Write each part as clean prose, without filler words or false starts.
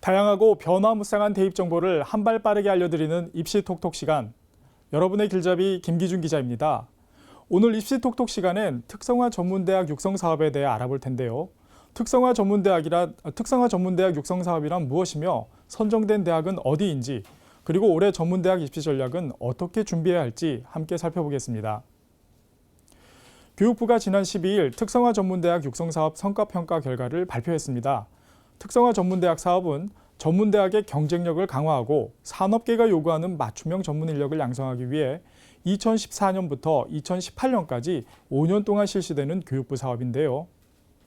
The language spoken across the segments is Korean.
다양하고 변화무쌍한 대입 정보를 한 발 빠르게 알려드리는 입시 톡톡 시간. 여러분의 길잡이 김기준 기자입니다. 오늘 입시 톡톡 시간엔 특성화 전문대학 육성 사업에 대해 알아볼 텐데요. 특성화 전문대학 육성 사업이란 무엇이며 선정된 대학은 어디인지, 그리고 올해 전문대학 입시 전략은 어떻게 준비해야 할지 함께 살펴보겠습니다. 교육부가 지난 12일 특성화 전문대학 육성 사업 성과평가 결과를 발표했습니다. 특성화 전문대학 사업은 전문대학의 경쟁력을 강화하고 산업계가 요구하는 맞춤형 전문 인력을 양성하기 위해 2014년부터 2018년까지 5년 동안 실시되는 교육부 사업인데요.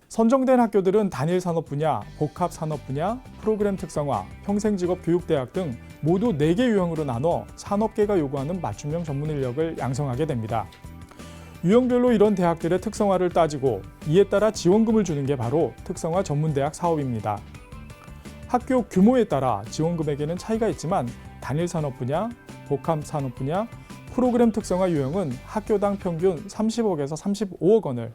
선정된 학교들은 단일 산업 분야, 복합 산업 분야, 프로그램 특성화, 평생직업 교육대학 등 모두 4개 유형으로 나눠 산업계가 요구하는 맞춤형 전문 인력을 양성하게 됩니다. 유형별로 이런 대학들의 특성화를 따지고 이에 따라 지원금을 주는 게 바로 특성화 전문대학 사업입니다. 학교 규모에 따라 지원금액에는 차이가 있지만 단일 산업 분야, 복합 산업 분야, 프로그램 특성화 유형은 학교당 평균 30억에서 35억 원을,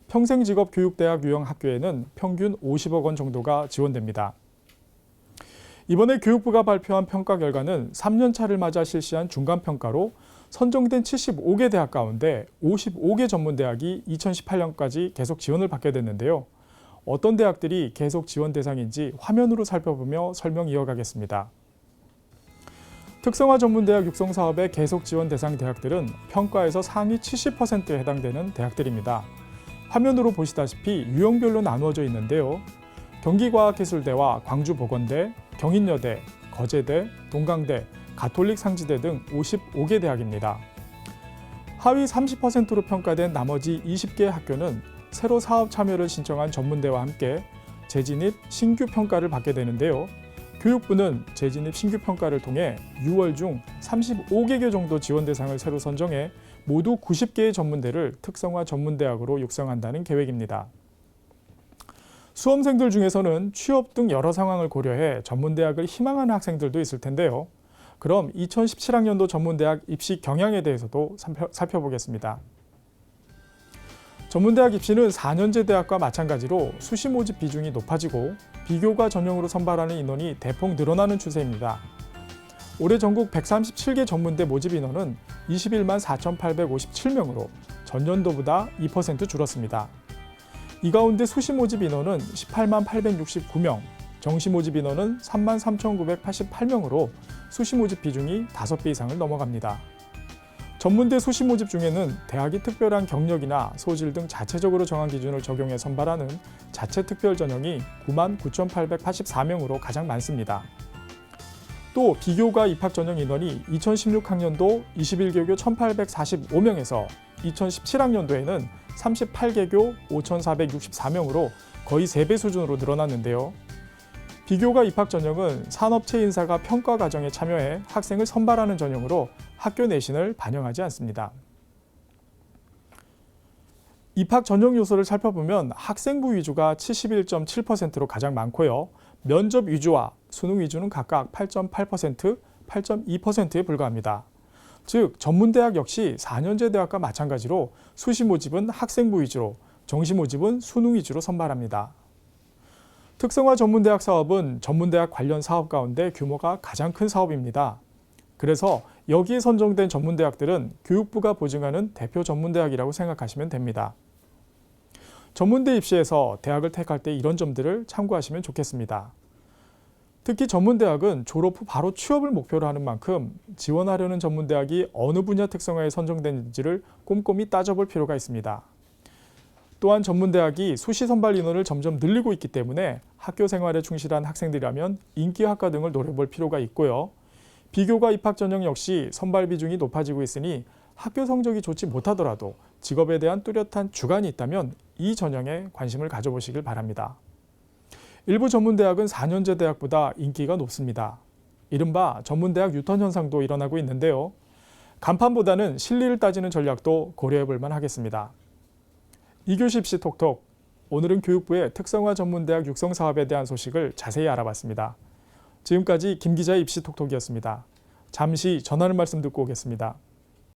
평생직업 교육대학 유형 학교에는 평균 50억 원 정도가 지원됩니다. 이번에 교육부가 발표한 평가 결과는 3년차를 맞아 실시한 중간평가로 선정된 75개 대학 가운데 55개 전문대학이 2018년까지 계속 지원을 받게 됐는데요. 어떤 대학들이 계속 지원 대상인지 화면으로 살펴보며 설명 이어가겠습니다. 특성화 전문대학 육성 사업의 계속 지원 대상 대학들은 평가에서 상위 70%에 해당되는 대학들입니다. 화면으로 보시다시피 유형별로 나누어져 있는데요. 경기과학기술대와 광주보건대, 경인여대, 거제대, 동강대, 가톨릭 상지대 등 55개 대학입니다. 하위 30%로 평가된 나머지 20개 학교는 새로 사업 참여를 신청한 전문대와 함께 재진입 신규 평가를 받게 되는데요. 교육부는 재진입 신규 평가를 통해 6월 중 35개 정도 지원 대상을 새로 선정해 모두 90개의 전문대를 특성화 전문대학으로 육성한다는 계획입니다. 수험생들 중에서는 취업 등 여러 상황을 고려해 전문대학을 희망하는 학생들도 있을 텐데요. 그럼 2017학년도 전문대학 입시 경향에 대해서도 살펴보겠습니다. 전문대학 입시는 4년제 대학과 마찬가지로 수시 모집 비중이 높아지고 비교과 전형으로 선발하는 인원이 대폭 늘어나는 추세입니다. 올해 전국 137개 전문대 모집 인원은 21만 4,857명으로 전년도보다 2% 줄었습니다. 이 가운데 수시 모집 인원은 18만 869명, 정시 모집 인원은 3만 3,988명으로 수시 모집 비중이 5배 이상을 넘어갑니다. 전문대 수시 모집 중에는 대학이 특별한 경력이나 소질 등 자체적으로 정한 기준을 적용해 선발하는 자체 특별 전형이 9만 9,884명으로 가장 많습니다. 또 비교과 입학 전형 인원이 2016학년도 21개교 1,845명에서 2017학년도에는 38개교 5,464명으로 거의 3배 수준으로 늘어났는데요. 비교과 입학 전형은 산업체 인사가 평가 과정에 참여해 학생을 선발하는 전형으로 학교 내신을 반영하지 않습니다. 입학 전형 요소를 살펴보면 학생부 위주가 71.7%로 가장 많고요. 면접 위주와 수능 위주는 각각 8.8%, 8.2%에 불과합니다. 즉 전문대학 역시 4년제 대학과 마찬가지로 수시 모집은 학생부 위주로, 정시 모집은 수능 위주로 선발합니다. 특성화 전문대학 사업은 전문대학 관련 사업 가운데 규모가 가장 큰 사업입니다. 그래서 여기에 선정된 전문대학들은 교육부가 보증하는 대표 전문대학이라고 생각하시면 됩니다. 전문대 입시에서 대학을 택할 때 이런 점들을 참고하시면 좋겠습니다. 특히 전문대학은 졸업 후 바로 취업을 목표로 하는 만큼 지원하려는 전문대학이 어느 분야 특성화에 선정됐는지를 꼼꼼히 따져볼 필요가 있습니다. 또한 전문대학이 수시 선발 인원을 점점 늘리고 있기 때문에 학교 생활에 충실한 학생들이라면 인기학과 등을 노려볼 필요가 있고요. 비교과 입학 전형 역시 선발 비중이 높아지고 있으니 학교 성적이 좋지 못하더라도 직업에 대한 뚜렷한 주관이 있다면 이 전형에 관심을 가져보시길 바랍니다. 일부 전문대학은 4년제 대학보다 인기가 높습니다. 이른바 전문대학 유턴 현상도 일어나고 있는데요. 간판보다는 실리를 따지는 전략도 고려해볼 만하겠습니다. 이교시 입시 톡톡, 오늘은 교육부의 특성화 전문대학 육성 사업에 대한 소식을 자세히 알아봤습니다. 지금까지 김 기자의 입시 톡톡이었습니다. 잠시 전하는 말씀 듣고 오겠습니다.